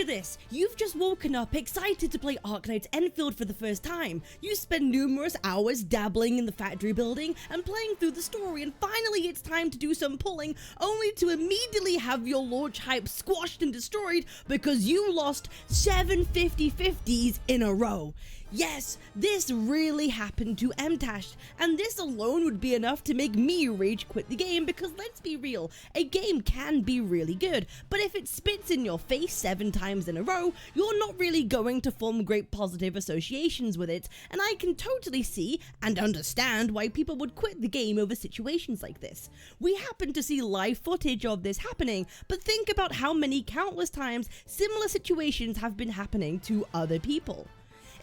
Picture this, you've just woken up excited to play Arknights Endfield for the first time. You spend numerous hours dabbling in the factory building and playing through the story, and finally it's time to do some pulling, only to immediately have your launch hype squashed and destroyed because you lost 7 50-50s in a row. Yes, this really happened to MTashed, and this alone would be enough to make me rage quit the game because let's be real, a game can be really good, but if it spits in your face 7 times in a row, you're not really going to form great positive associations with it, and I can totally see and understand why people would quit the game over situations like this. We happen to see live footage of this happening, but think about how many countless times similar situations have been happening to other people.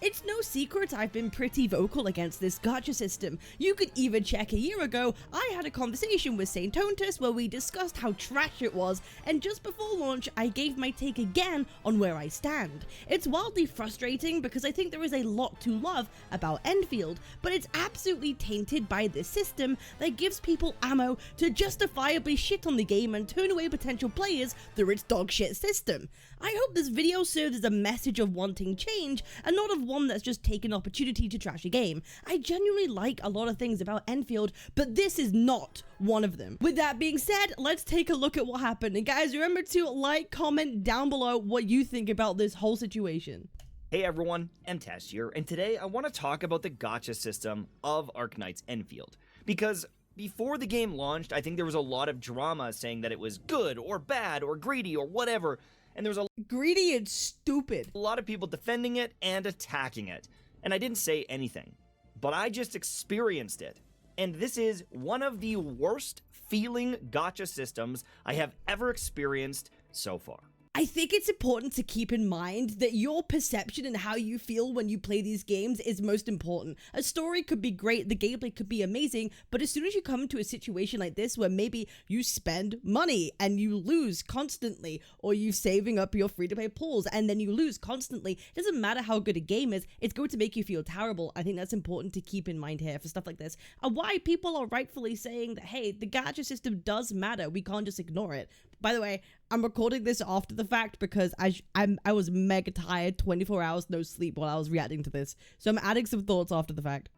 It's no secret I've been pretty vocal against this gacha system. You could even check a year ago, I had a conversation with St. Tontus where we discussed how trash it was, and just before launch I gave my take again on where I stand. It's wildly frustrating because I think there is a lot to love about Endfield, but it's absolutely tainted by this system that gives people ammo to justifiably shit on the game and turn away potential players through its dogshit system. I hope this video serves as a message of wanting change and not of one that's just taken opportunity to trash a game. I genuinely like a lot of things about Endfield, but this is not one of them. With that being said, let's take a look at what happened. And guys, remember to like, comment down below what you think about this whole situation. Hey everyone, MTashed here, and today I want to talk about the gacha system of Arknights Endfield. Because before the game launched, I think there was a lot of drama saying that it was good or bad or greedy or whatever. And there was greedy and stupid. A lot of people defending it and attacking it. And I didn't say anything, but I just experienced it. And this is one of the worst feeling gacha systems I have ever experienced so far. I think it's important to keep in mind that your perception and how you feel when you play these games is most important. A story could be great, the gameplay could be amazing, but as soon as you come into a situation like this where maybe you spend money and you lose constantly, or you're saving up your free-to-play pools and then you lose constantly, it doesn't matter how good a game is, it's going to make you feel terrible. I think that's important to keep in mind here for stuff like this, and why people are rightfully saying that, hey, the gacha system does matter, we can't just ignore it. By the way, I'm recording this after the fact because I was mega tired, 24 hours no sleep while I was reacting to this. So I'm adding some thoughts after the fact.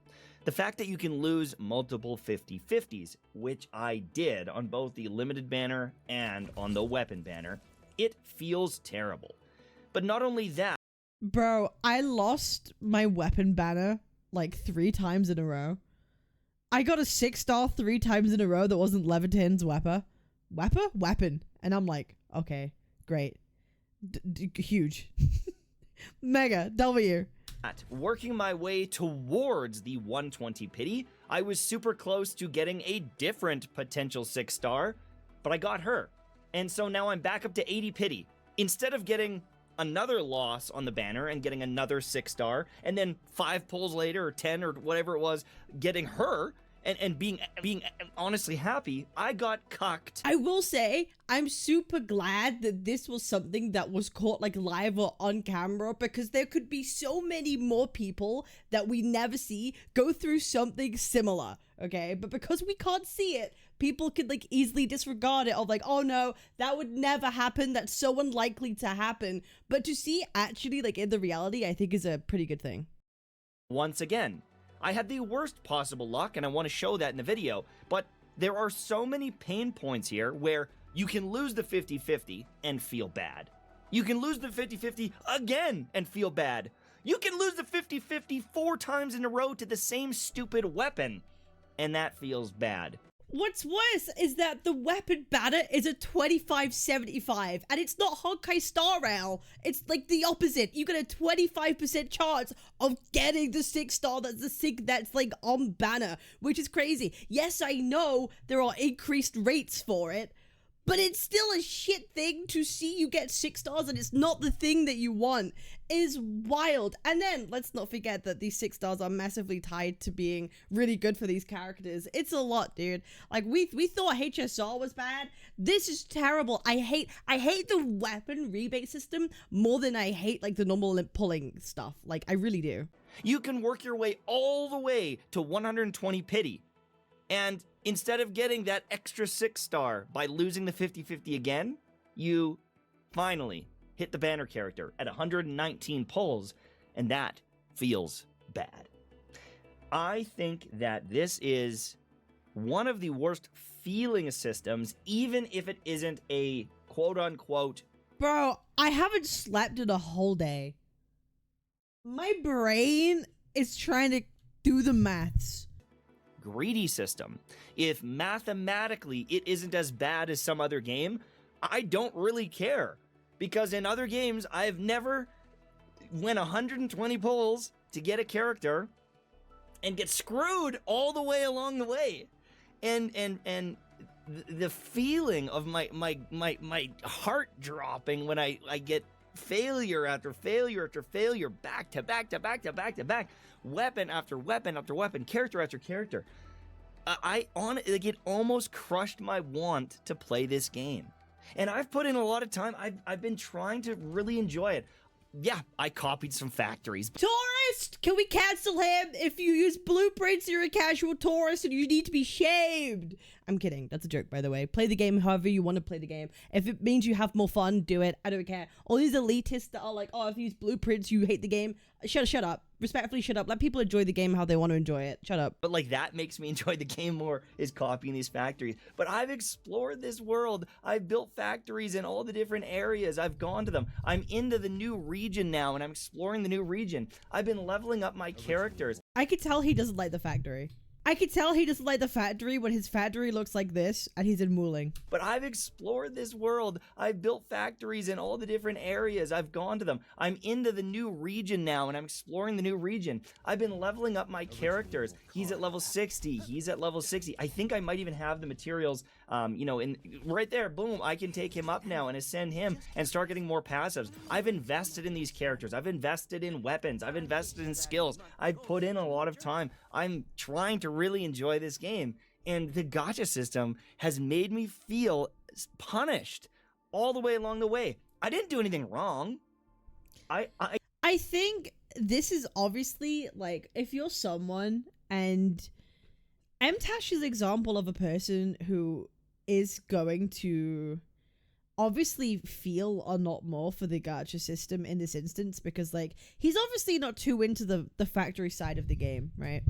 The fact that you can lose multiple 50-50s, which I did on both the limited banner and on the weapon banner, it feels terrible. But not only that. Bro, I lost my weapon banner like 3 times in a row. I got a 6-star 3 times in a row that wasn't Levitin's weapon. And I'm like, okay, great. Huge. Mega W. Working my way towards the 120 pity, I was super close to getting a different potential 6-star, but I got her. And so now I'm back up to 80 pity. Instead of getting another loss on the banner and getting another 6-star, and then 5 pulls later, or 10, or whatever it was, getting her, and being honestly happy, I got cucked. I will say, I'm super glad that this was something that was caught like live or on camera, because there could be so many more people that we never see go through something similar, okay? But because we can't see it, people could like easily disregard it of like, oh no, that would never happen, that's so unlikely to happen. But to see actually like in the reality, I think is a pretty good thing. Once again, I had the worst possible luck, and I want to show that in the video, but there are so many pain points here where you can lose the 50-50 and feel bad. You can lose the 50-50 again and feel bad. You can lose the 50-50 4 times in a row to the same stupid weapon, and that feels bad. What's worse is that the weapon banner is a 25-75, and it's not Honkai Star Rail. It's like the opposite. You get a 25% chance of getting the 6-star that's like on banner, which is crazy. Yes, I know there are increased rates for it, but it's still a shit thing to see you get 6 stars and it's not the thing that you want. It is wild. And then let's not forget that these 6 stars are massively tied to being really good for these characters. It's a lot, dude. Like we thought HSR was bad. This is terrible. I hate the weapon rebate system more than I hate like the normal pulling stuff. Like I really do. You can work your way all the way to 120 pity. And instead of getting that extra 6-star by losing the 50-50 again, you finally hit the banner character at 119 pulls, and that feels bad. I think that this is one of the worst feeling systems, even if it isn't a quote-unquote... Bro, I haven't slept in a whole day. My brain is trying to do the maths. greedy system. If mathematically it isn't as bad as some other game, I don't really care. Because in other games, I've never went 120 pulls to get a character and get screwed all the way along the way. And the feeling of my heart dropping when I get failure after failure after failure, back to back to back to back to back, weapon after weapon after weapon, character after character. It almost crushed my want to play this game. And I've put in a lot of time. I've been trying to really enjoy it. Yeah, I copied some factories. Tourist! Can we cancel him? If you use blueprints, you're a casual tourist and you need to be shamed. I'm kidding. That's a joke, by the way. Play the game however you want to play the game. If it means you have more fun, do it. I don't care. All these elitists that are like, oh, if you use blueprints, you hate the game. Shut up. Respectfully, shut up. Let people enjoy the game how they want to enjoy it. Shut up. But like that makes me enjoy the game more, is copying these factories. But I've explored this world. I've built factories in all the different areas. I've gone to them. I'm into the new region now and I'm exploring the new region. I've been leveling up my characters. I could tell he doesn't like the factory. I could tell he doesn't like the factory when his factory looks like this and he's in Mooling. But I've explored this world. I've built factories in all the different areas. I've gone to them. I'm into the new region now and I'm exploring the new region. I've been leveling up my characters. He's at level 60. He's at level 60. I think I might even have the materials, in right there. Boom. I can take him up now and ascend him and start getting more passives. I've invested in these characters. I've invested in weapons. I've invested in skills. I've put in a lot of time. I'm trying to really enjoy this game, and the gacha system has made me feel punished all the way along the way. I didn't do anything wrong. I think this is obviously like, if you're someone, and MTashed is an example of a person who is going to obviously feel a lot more for the gacha system in this instance, because like he's obviously not too into the factory side of the game, right?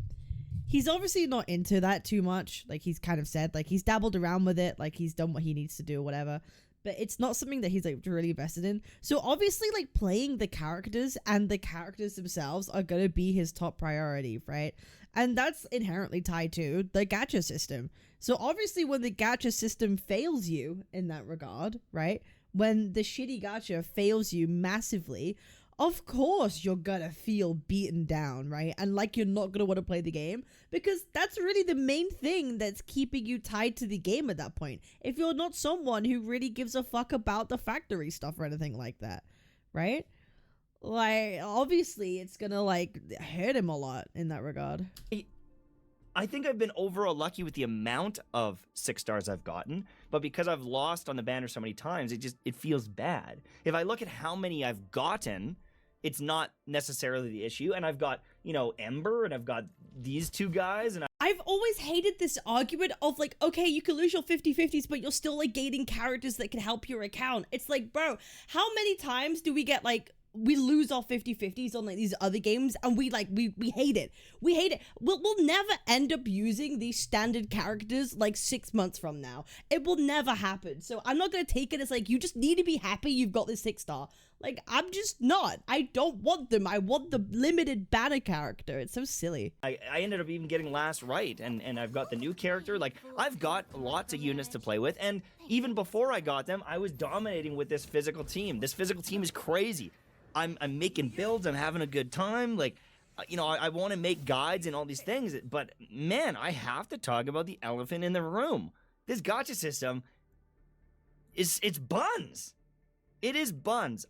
He's obviously not into that too much. Like he's kind of said, like he's dabbled around with it, like he's done what he needs to do or whatever, but it's not something that he's like really invested in. So obviously like playing the characters and the characters themselves are going to be his top priority, right? And that's inherently tied to the gacha system. So obviously when the gacha system fails you in that regard, right? When the shitty gacha fails you massively, of course you're gonna feel beaten down, right? And like you're not gonna want to play the game, because that's really the main thing that's keeping you tied to the game at that point. If you're not someone who really gives a fuck about the factory stuff or anything like that, right? Like, obviously it's gonna like hurt him a lot in that regard. I think I've been overall lucky with the amount of 6 stars I've gotten, but because I've lost on the banner so many times, it feels bad. If I look at how many I've gotten, it's not necessarily the issue. And I've got, Ember, and I've got these two guys, and I've always hated this argument of like, okay, you can lose your 50-50s, but you're still like gaining characters that can help your account. It's like, bro, how many times do we get like, we lose our 50-50s on like these other games and we hate it. We hate it. We'll never end up using these standard characters like 6 months from now. It will never happen. So I'm not going to take it as like, you just need to be happy you've got this 6-star. Like, I'm just not. I don't want them. I want the limited banner character. It's so silly. I ended up even getting last right, and I've got the new character. Like, I've got lots of units to play with, and even before I got them, I was dominating with this physical team. This physical team is crazy. I'm making builds, I'm having a good time, like, I want to make guides and all these things, but man, I have to talk about the elephant in the room. This gacha system it's buns. It is buns.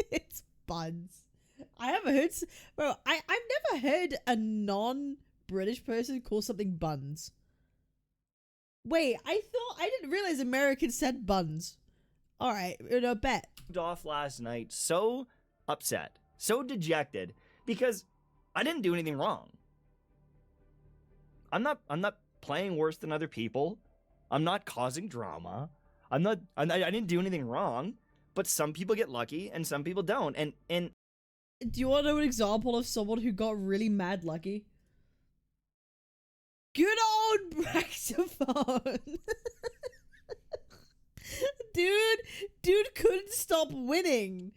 It's buns. I haven't heard, bro, I've never heard a non-British person call something buns. Wait, I didn't realize Americans said buns. Alright, bet. Off last night so upset, so dejected, because I didn't do anything wrong. I'm not playing worse than other people. I'm not causing drama. I didn't do anything wrong, but some people get lucky and some people don't. And do you want to know an example of someone who got really mad lucky? Good old Braxophone. Dude couldn't stop winning.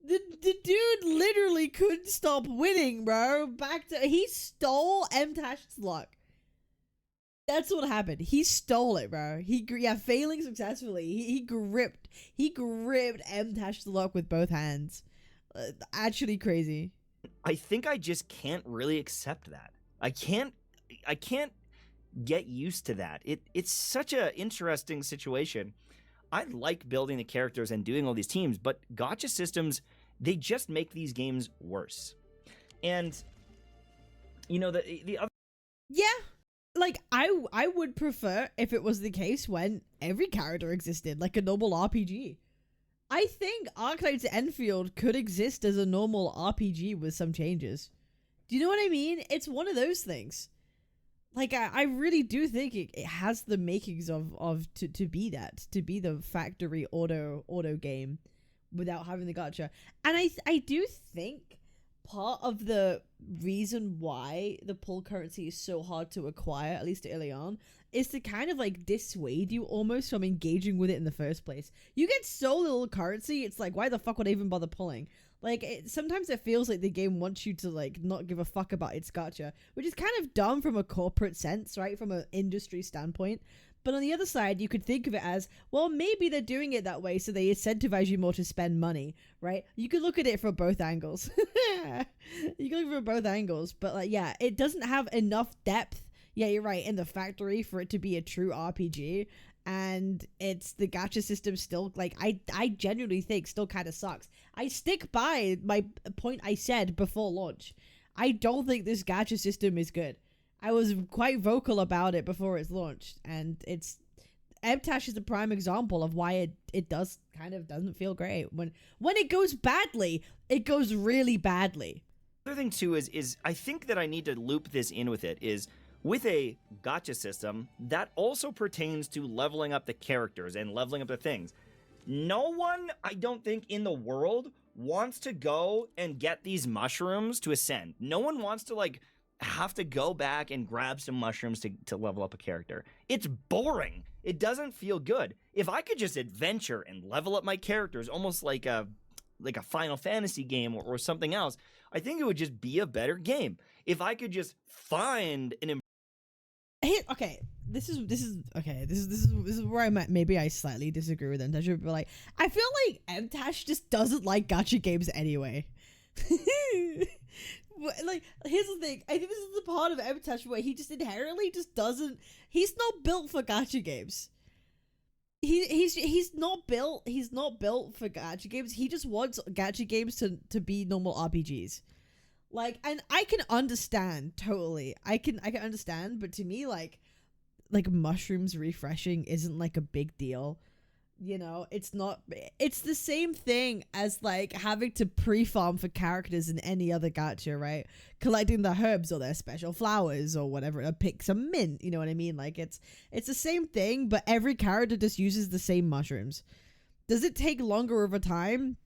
The dude literally couldn't stop winning, bro. He stole MTashed's luck. That's what happened. He stole it, bro. Failing successfully. He gripped MTashed's luck with both hands. Actually crazy. I think I just can't really accept that. I can't get used to that. It's such a interesting situation. I like building the characters and doing all these teams, but gacha systems, they just make these games worse. And you know, the other, yeah, like I would prefer if it was the case when every character existed like a normal RPG. I think Arknights Endfield could exist as a normal RPG with some changes. Do you know what I mean? It's one of those things. Like, I really do think it has the makings to be that, to be the factory auto game without having the gacha. And I do think part of the reason why the pull currency is so hard to acquire, at least early on, is to kind of like dissuade you almost from engaging with it in the first place. You get so little currency, it's like, why the fuck would I even bother pulling? Like, sometimes it feels like the game wants you to, like, not give a fuck about its gacha, which is kind of dumb from a corporate sense, right? From an industry standpoint. But on the other side, you could think of it as, well, maybe they're doing it that way so they incentivize you more to spend money, right? You could look at it from both angles. You can look from both angles. But, like, yeah, it doesn't have enough depth, yeah, you're right, in the factory for it to be a true RPG. And it's the gacha system still, like, I genuinely think still kind of sucks. I stick by my point I said before launch. I don't think this gacha system is good. I was quite vocal about it before it's launched, and MTashed is a prime example of why it doesn't feel great. When it goes badly, it goes really badly. The other thing too is I think that I need to loop this in with it is, with a gacha system, that also pertains to leveling up the characters and leveling up the things. No one, I don't think, in the world wants to go and get these mushrooms to ascend. No one wants to, like, have to go back and grab some mushrooms to level up a character. It's boring. It doesn't feel good. If I could just adventure and level up my characters, almost like a Final Fantasy game or something else, I think it would just be a better game. If I could just find an okay, this is where maybe I slightly disagree with MTashed, but like I feel like MTashed just doesn't like gacha games anyway. Like, here's the thing. I think this is the part of MTashed where he just inherently just doesn't. He's not built for gacha games. He's not built for gacha games. He just wants gacha games to be normal RPGs. Like, and I can understand totally. I can understand, but to me, like mushrooms refreshing isn't like a big deal. You know, it's the same thing as like having to pre-farm for characters in any other gacha, right? Collecting the herbs or their special flowers or whatever, or pick some mint, you know what I mean? Like it's the same thing, but every character just uses the same mushrooms. Does it take longer over time?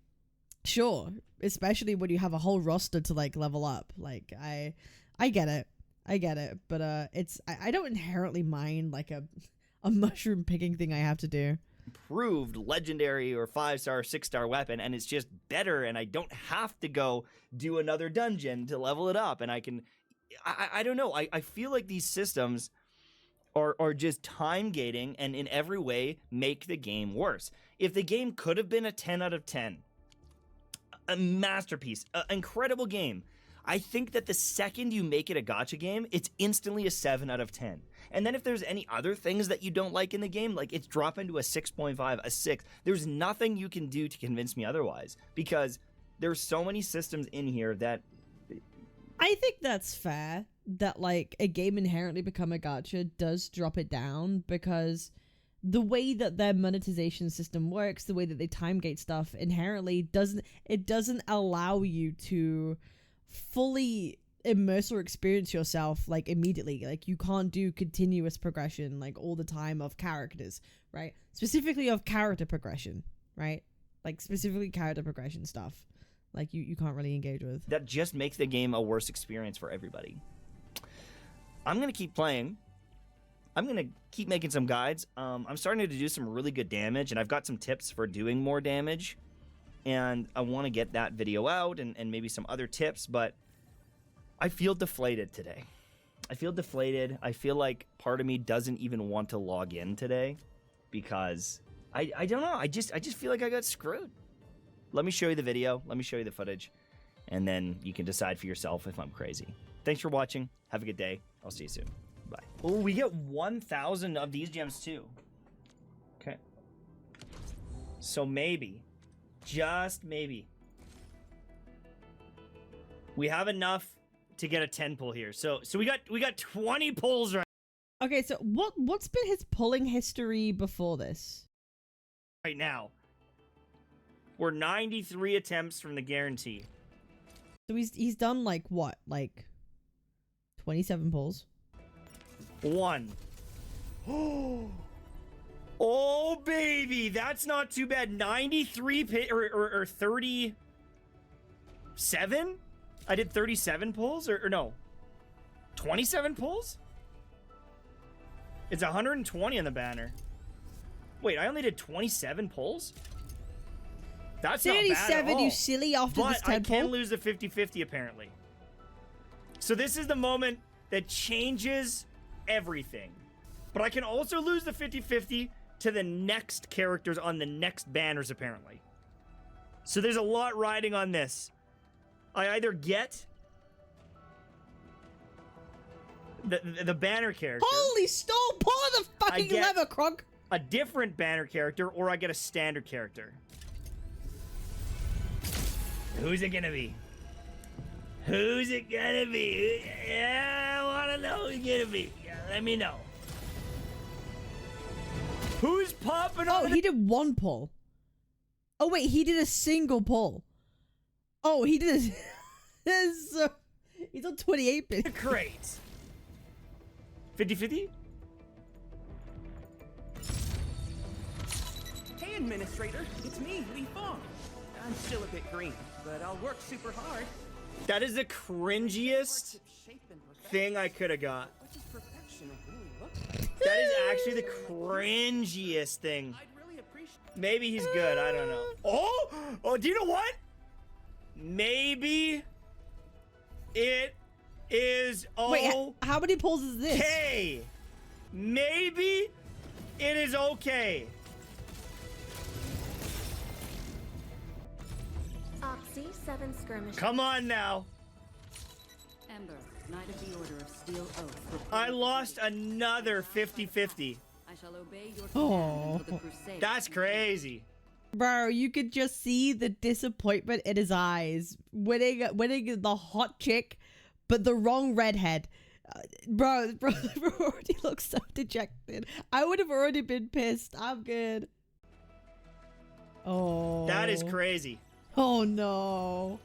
Sure, especially when you have a whole roster to like level up. Like I get it, but I don't inherently mind like a mushroom picking thing I have to do. Improved legendary or 5-star, 6-star weapon, and it's just better, and I don't have to go do another dungeon to level it up, and I don't know. I feel like these systems are just time gating and in every way make the game worse. If the game could have been a 10 out of 10, a masterpiece, an incredible game, I think that the second you make it a gacha game, it's instantly a 7 out of 10. And then if there's any other things that you don't like in the game, like it's dropping to a 6.5, a 6, there's nothing you can do to convince me otherwise, because there's so many systems in here that... I think that's fair, that like a game inherently become a gacha does drop it down, because the way that their monetization system works, the way that they time gate stuff inherently doesn't allow you to fully immerse or experience yourself like immediately. Like you can't do continuous progression like all the time of characters, right? Specifically of character progression, right? Like specifically character progression stuff. Like you can't really engage with. That just makes the game a worse experience for everybody. I'm gonna keep playing. I'm gonna keep making some guides. I'm starting to do some really good damage, and I've got some tips for doing more damage. And I want to get that video out and maybe some other tips, but I feel deflated today. I feel deflated. I feel like part of me doesn't even want to log in today because I don't know. I just feel like I got screwed. Let me show you the video. Let me show you the footage, and then you can decide for yourself if I'm crazy. Thanks for watching. Have a good day. I'll see you soon. Bye. Oh, we get 1,000 of these gems too. Okay. So maybe, just maybe, we have enough to get a 10 pull here. So we got 20 pulls right. Okay, so what's been his pulling history before this? Right now. We're 93 attempts from the guarantee. So he's done like what? Like 27 pulls? 1. Oh baby, that's not too bad. 93 or 37? I did 37 pulls or no. 27 pulls? It's 120 on the banner. Wait, I only did 27 pulls? That's not bad at all. You silly after this 10 pull. But I can lose the 50-50 apparently. So this is the moment that changes everything. But I can also lose the 50-50 to the next characters on the next banners apparently. So there's a lot riding on this. I either get the banner character. Holy stole! Pull the fucking lever, Krunk! A different banner character, or I get a standard character. Who's it gonna be? Who's it gonna be? Yeah, I wanna know who's gonna be. Yeah, let me know. Who's popping on? Oh, he did 1 pull. Oh wait, he did a single pull. Oh, he did. He's on 28 bit. Great. 50-50? Hey, Administrator, it's me, Lee Fong. I'm still a bit green, but I'll work super hard. That is the cringiest thing I could have got. That is actually the cringiest thing. Maybe he's good, I don't know. Oh, do you know what? Maybe it is Wait, how many pulls is this? okay. Maybe it is okay. Oxy 7 skirmish. Come on now. Ember, Knight of the Order of Steel Oath. I lost another 50-50. I shall obey your Oh. command until the crusade. That's crazy. Bro, you could just see the disappointment in his eyes. Winning the hot chick, but the wrong redhead. Bro already looks so dejected. I would have already been pissed. I'm good. Oh. That is crazy. Oh no.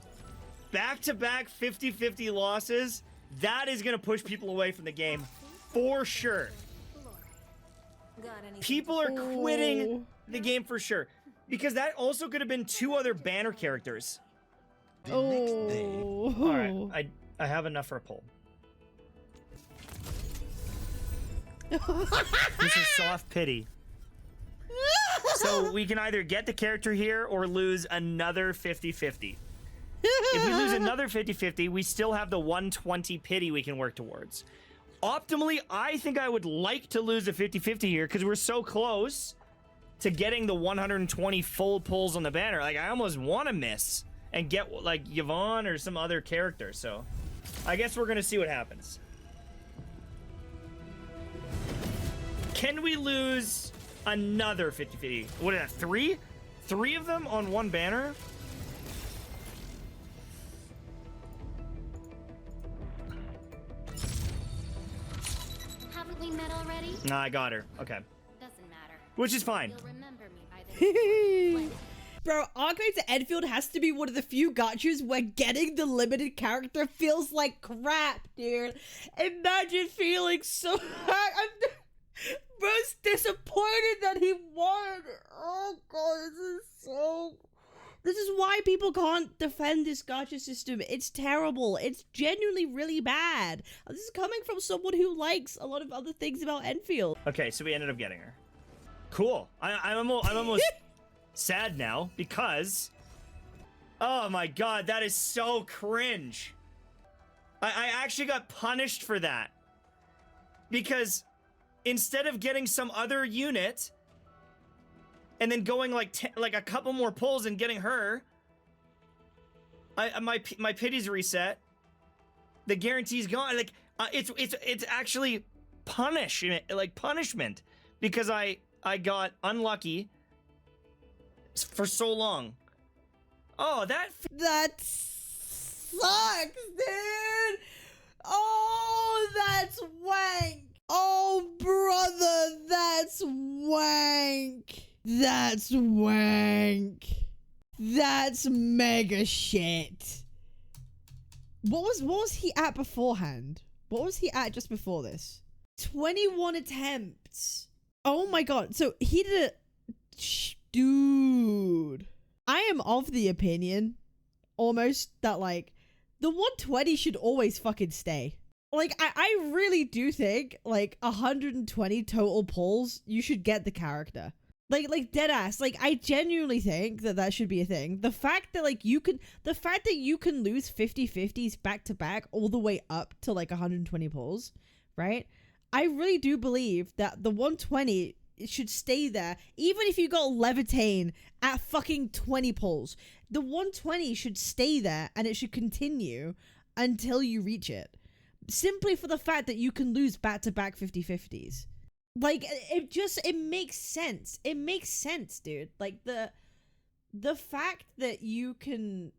Back-to-back 50-50 losses. That is going to push people away from the game. For sure. People are quitting the game for sure. Because that also could have been 2 other banner characters. Oh. All right, I have enough for a pull. This is soft pity. So we can either get the character here or lose another 50-50. If we lose another 50-50, we still have the 120 pity we can work towards. Optimally, I think I would like to lose the 50-50 here because we're so close to getting the 120 full pulls on the banner. Like, I almost want to miss and get, like, Yvonne or some other character. So, I guess we're going to see what happens. Can we lose another 50-50? What is that, 3? 3 of them on one banner? Haven't we met already? Nah, I got her. Okay. Doesn't matter. Which is fine. You'll remember me by the Bro, Arknights Endfield has to be one of the few gachas where getting the limited character feels like crap, dude. Imagine feeling so... I'm bro's disappointed that he won. Oh god, this is so... This is why people can't defend this gacha system. It's terrible. It's genuinely really bad. This is coming from someone who likes a lot of other things about Endfield. Okay, so we ended up getting her. Cool. I'm almost sad now because... Oh my god, that is so cringe. I actually got punished for that. Because instead of getting some other unit... and then going like a couple more pulls and getting her, my pity's reset. The guarantee's gone. Like it's actually punishment because I got unlucky for so long. Oh, that sucks, dude. Oh, that's wank. Oh, brother, that's wank. That's wank. That's mega shit. What was he at beforehand? What was he at just before this? 21 attempts. Oh my god. So he did a... Dude. I am of the opinion, almost, that like, the 120 should always fucking stay. Like, I really do think, like, 120 total pulls, you should get the character. Like dead ass. Like, I genuinely think that should be a thing. The fact that like you can lose 50-50s back to back all the way up to like 120 pulls, right? I really do believe that the 120 should stay there, even if you got Levitain at fucking 20 pulls. The 120 should stay there and it should continue until you reach it. Simply for the fact that you can lose back to back 50-50s. Like, it makes sense. It makes sense, dude. Like, the fact that you can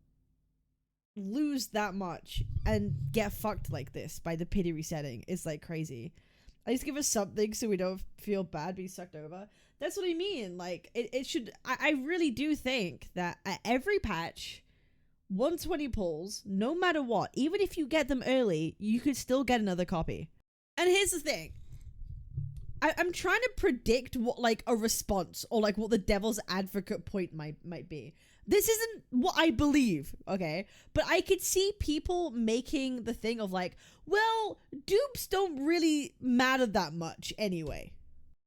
lose that much and get fucked like this by the pity resetting is, like, crazy. At least give us something so we don't feel bad being sucked over. That's what I mean. Like, it should... I really do think that at every patch, 120 pulls, no matter what, even if you get them early, you could still get another copy. And here's the thing. I'm trying to predict what, like, a response or, like, what the devil's advocate point might be. This isn't what I believe, okay? But I could see people making the thing of, like, well, dupes don't really matter that much anyway.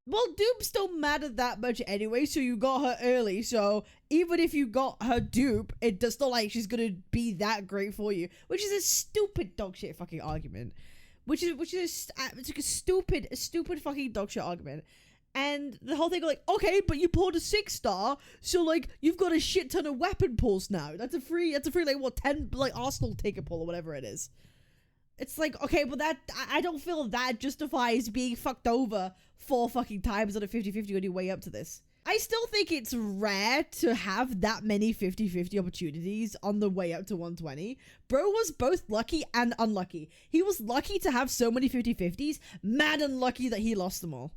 Well, dupes don't matter that much anyway, so you got her early, so even if you got her dupe, it does not like she's gonna be that great for you. Which is a stupid dogshit fucking argument. Which is it's like a stupid fucking dogshit argument. And the whole thing like, okay, but you pulled a 6-star, so like you've got a shit ton of weapon pulls now. That's a free like what 10 like Arsenal ticket pull or whatever it is. It's like, okay, but that I don't feel that justifies being fucked over 4 fucking times on a 50-50 on your way up to this. I still think it's rare to have that many 50-50 opportunities on the way up to 120. Bro was both lucky and unlucky. He was lucky to have so many 50-50s, mad unlucky that he lost them all.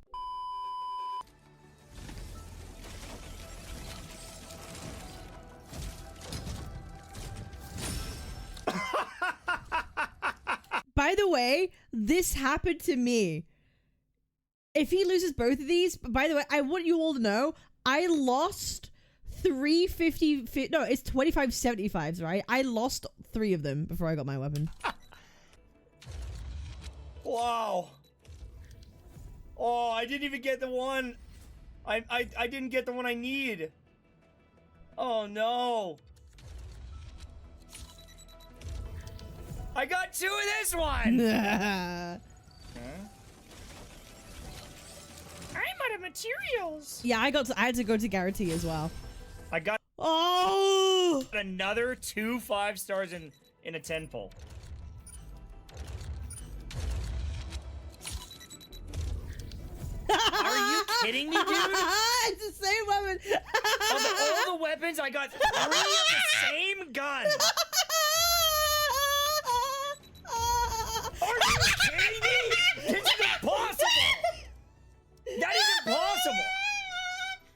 By the way, this happened to me. If he loses both of these, by the way, I want you all to know, I lost 3 50, no, it's 25 75s, right? I lost 3 of them before I got my weapon. Wow. Oh, I didn't even get the one. I didn't get the one I need. Oh no. I got 2 of this one. Huh? I'm out of materials. Yeah, I had to go to guarantee as well. I got another 2 5-stars in a 10 pull. Are you kidding me, dude? It's the same weapon. Of all the weapons, I got 3 of the same gun. Are you kidding me? This is impossible. That is impossible.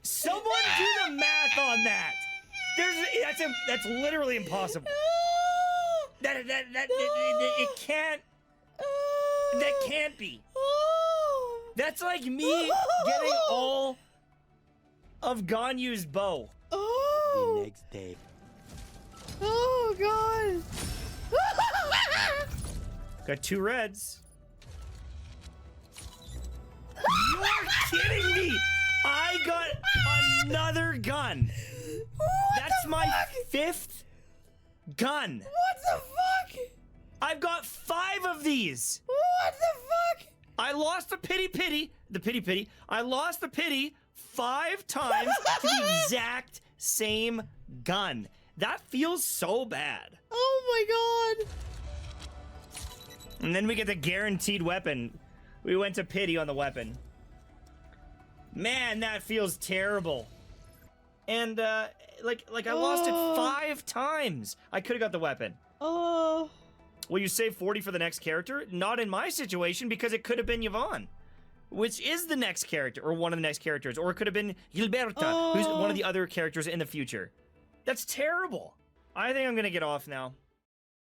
Someone do the math on that. That's literally impossible. It can't. That can't be. That's like me getting all of Ganyu's bow. The next day. Oh god. Got 2 reds. You're kidding me! I got another gun. That's my 5th gun. What the fuck? I've got 5 of these. What the fuck? I lost the pity. I lost the pity 5 times to the exact same gun. That feels so bad. Oh my god. And then we get the guaranteed weapon. We went to pity on the weapon. Man, that feels terrible. And like I lost it 5 times. I could have got the weapon. Oh. Will you save 40 for the next character? Not in my situation, because it could have been Yvonne, which is the next character, or one of the next characters, or it could have been Gilberta, who's one of the other characters in the future. That's terrible. I think I'm gonna get off now.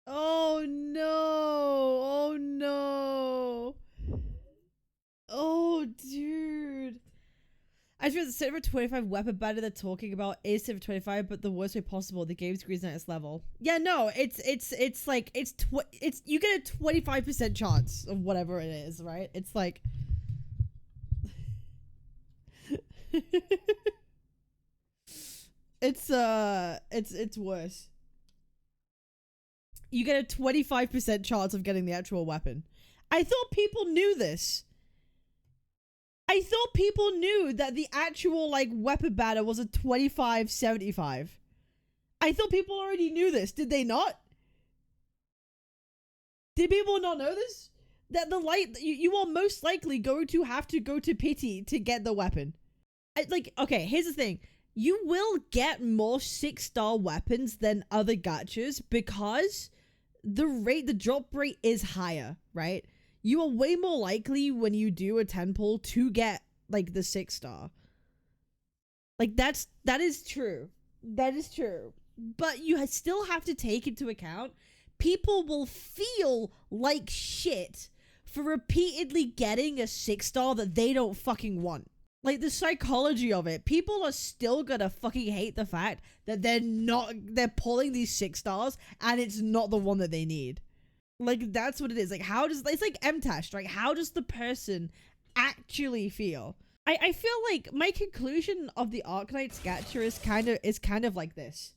Oh no. Oh no. Oh dude. I feel the Server 25 weapon banner they're talking about is Server 25, but the worst way possible. The game's green at its level. Yeah, no, it's like you get a 25% chance of whatever it is, right? It's like it's worse. You get a 25% chance of getting the actual weapon. I thought people knew this. I thought people knew that the actual, like, weapon banner was a 25-75. I thought people already knew this. Did they not? Did people not know this? That the you are most likely going to have to go to pity to get the weapon. Okay, here's the thing. You will get more 6-star weapons than other gachas because the drop rate is higher, right? You are way more likely when you do a 10 pull to get, like, the 6-star. Like, that is true. That is true. But you still have to take into account people will feel like shit for repeatedly getting a 6-star that they don't fucking want. Like, the psychology of it, people are still gonna fucking hate the fact that they're pulling these 6-stars and it's not the one that they need. Like, that's what it is. Like, it's like MTashed, right? How does the person actually feel? I feel like my conclusion of the Arknights gacha is kind of like this.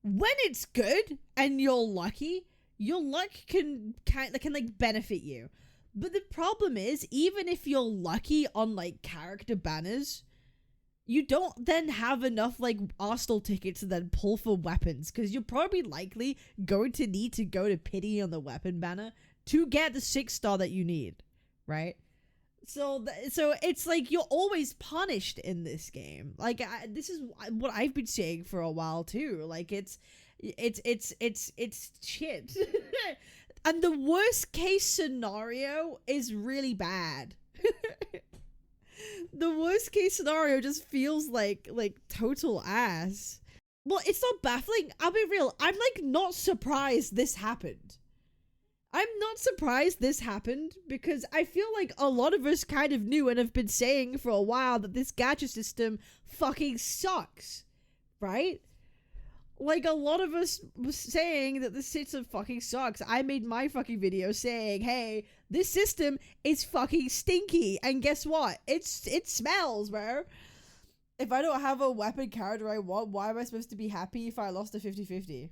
When it's good and you're lucky, your luck can like benefit you. But the problem is, even if you're lucky on like character banners, you don't then have enough like Arsenal tickets to then pull for weapons, because you're probably likely going to need to go to pity on the weapon banner to get the 6-star that you need, right? So it's like you're always punished in this game. Like this is what I've been saying for a while too. Like it's shit. And the worst case scenario is really bad. The worst case scenario just feels like total ass. Well, it's not baffling. I'll be real. I'm like not surprised this happened. I'm not surprised this happened because I feel like a lot of us kind of knew and have been saying for a while that this gacha system fucking sucks, right? Like, a lot of us was saying that this system fucking sucks. I made my fucking video saying, hey, this system is fucking stinky. And guess what? It smells, bro. If I don't have a weapon character I want, why am I supposed to be happy if I lost a 50-50?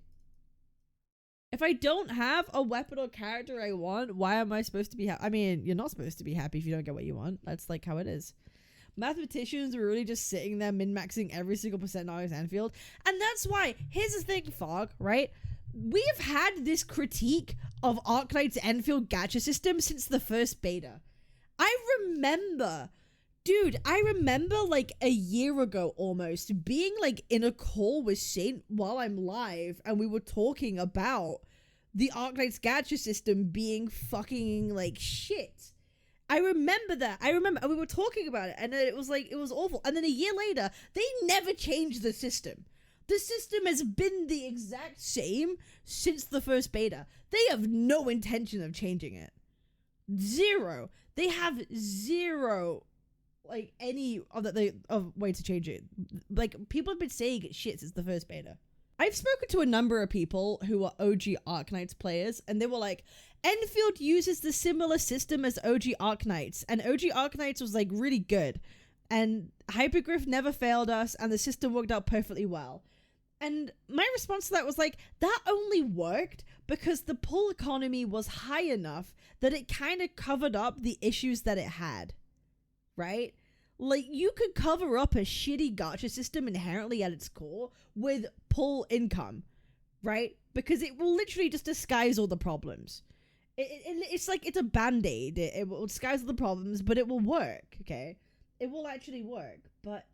If I don't have a weapon or character I want, why am I supposed to be happy? I mean, you're not supposed to be happy if you don't get what you want. That's like how it is. Mathematicians are really just sitting there min-maxing every single percent on Endfield. And that's why, here's the thing, Fog, right? We've had this critique of Arknights' Endfield gacha system since the first beta. I remember like a year ago almost being like in a call with Saint while I'm live and we were talking about the Arknights gacha system being fucking like shit. I remember that. And we were talking about it and it was like, it was awful. And then a year later, they never changed the system. The system has been the exact same since the first beta. They have no intention of changing it. Zero. They have zero, like, any of way to change it. Like, people have been saying it's shit since the first beta. I've spoken to a number of people who are OG Arknights players, and they were like, Endfield uses the similar system as OG Arknights, and OG Arknights was, like, really good. And Hypergriff never failed us, and the system worked out perfectly well. And my response to that was like, that only worked because the pull economy was high enough that it kind of covered up the issues that it had, right? Like, you could cover up a shitty gacha system inherently at its core with pull income, right? Because it will literally just disguise all the problems. It's like it's a band-aid. It will disguise all the problems, but it will work, okay? It will actually work, but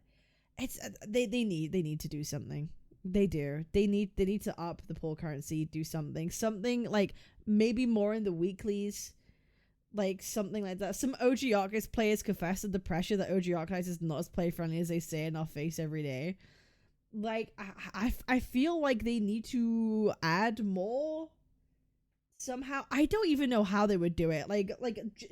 it's they need to do something. They do. They need to up the pull currency, do something like maybe more in the weeklies, like something like that. Some OG Arknights players confess to the pressure that OG Arknights is not as play friendly as they say in our face every day. Like I feel like they need to add more somehow. I don't even know how they would do it.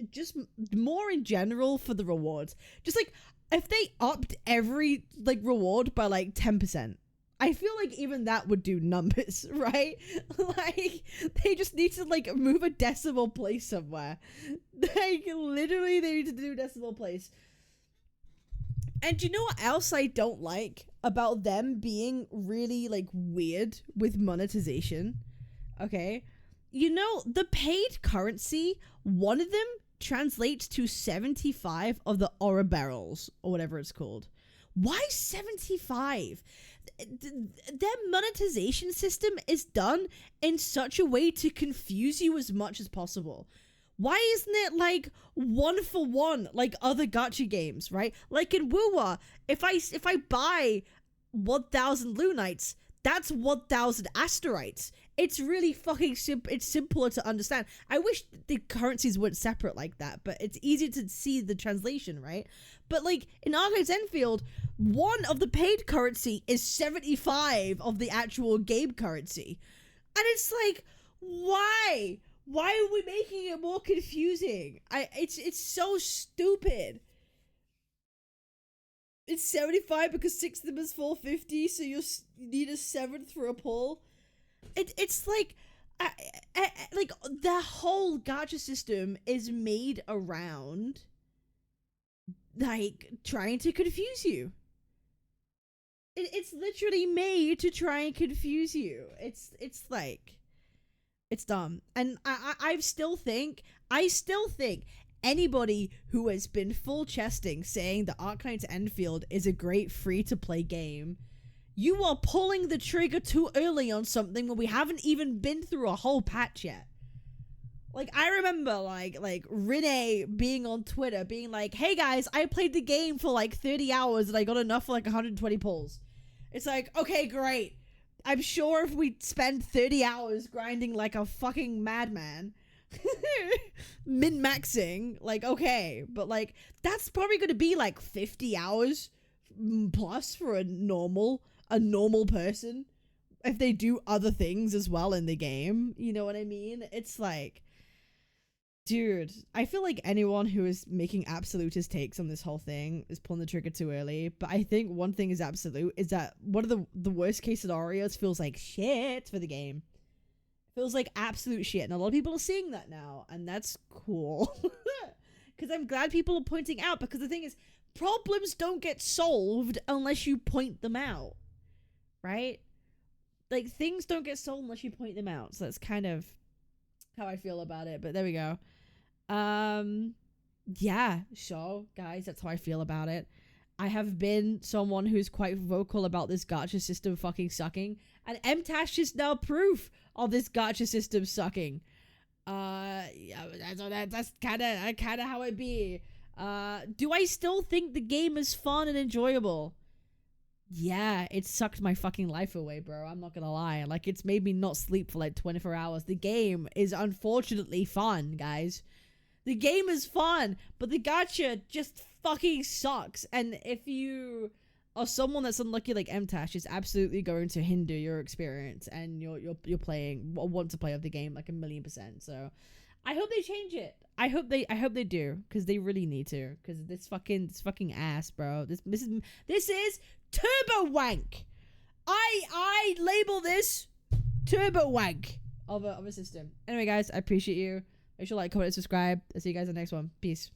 Just more in general for the rewards. Just like if they upped every like reward by like 10%. I feel like even that would do numbers, right? Like, they just need to, like, move a decimal place somewhere. Like, literally, they need to do decimal place. And you know what else I don't like about them being really, like, weird with monetization? Okay? You know, the paid currency, one of them translates to 75 of the Aura barrels, or whatever it's called. Why 75? Their monetization system is done in such a way to confuse you as much as possible. Why isn't it like 1-for-1 like other gacha games, right? Like in Wuwa, if I buy 1,000 Lunites, that's 1,000 Asterites. It's really fucking simple. It's simpler to understand. I wish the currencies weren't separate like that, but it's easier to see the translation, right? But like in Arknights Endfield, one of the paid currency is 75 of the actual game currency. And it's like, why? Why are we making it more confusing? It's so stupid. It's 75 because 6 of them is 450, so you need a 7th for a pull. It's like, like the whole gacha system is made around like trying to confuse you. It's literally made to try and confuse you. It's like, it's dumb. And I still think anybody who has been full chesting saying that Arknights Endfield is a great free-to-play game, you are pulling the trigger too early on something when we haven't even been through a whole patch yet. Like, I remember, like Renee being on Twitter, being like, hey guys, I played the game for like 30 hours and I got enough for like 120 pulls. It's like, okay, great. I'm sure if we spend 30 hours grinding like a fucking madman, min-maxing, like, okay. But like, that's probably gonna be like 50 hours plus for a normal person if they do other things as well in the game. You know what I mean? It's like, dude, I feel like anyone who is making absolutist takes on this whole thing is pulling the trigger too early. But I think one thing is absolute, is that one of the worst case scenarios feels like shit for the game. Feels like absolute shit. And a lot of people are seeing that now, and that's cool. Because I'm glad people are pointing out, because the thing is, problems don't get solved unless you point them out. Right? Like, things don't get solved unless you point them out. So that's kind of how I feel about it. But there we go. Yeah, so guys, that's how I feel about it. I have been someone who's quite vocal about this gacha system fucking sucking, and MTashed is now proof of this gacha system sucking. Yeah, that's kind of how it be. Do I still think the game is fun and enjoyable? Yeah, it sucked my fucking life away, bro. I'm not gonna lie. Like, it's made me not sleep for like 24 hours. The game is unfortunately fun, guys. The game is fun, but the gacha just fucking sucks. And if you or someone that's unlucky like MTashed is absolutely going to hinder your experience and you're playing or want to play of the game like 1,000,000%. So I hope they change it. I hope they do, because they really need to, because this fucking ass, bro. This is turbo wank. I label this turbo wank of a system. Anyway, guys, I appreciate you. Make sure to like, comment, and subscribe. I'll see you guys in the next one. Peace.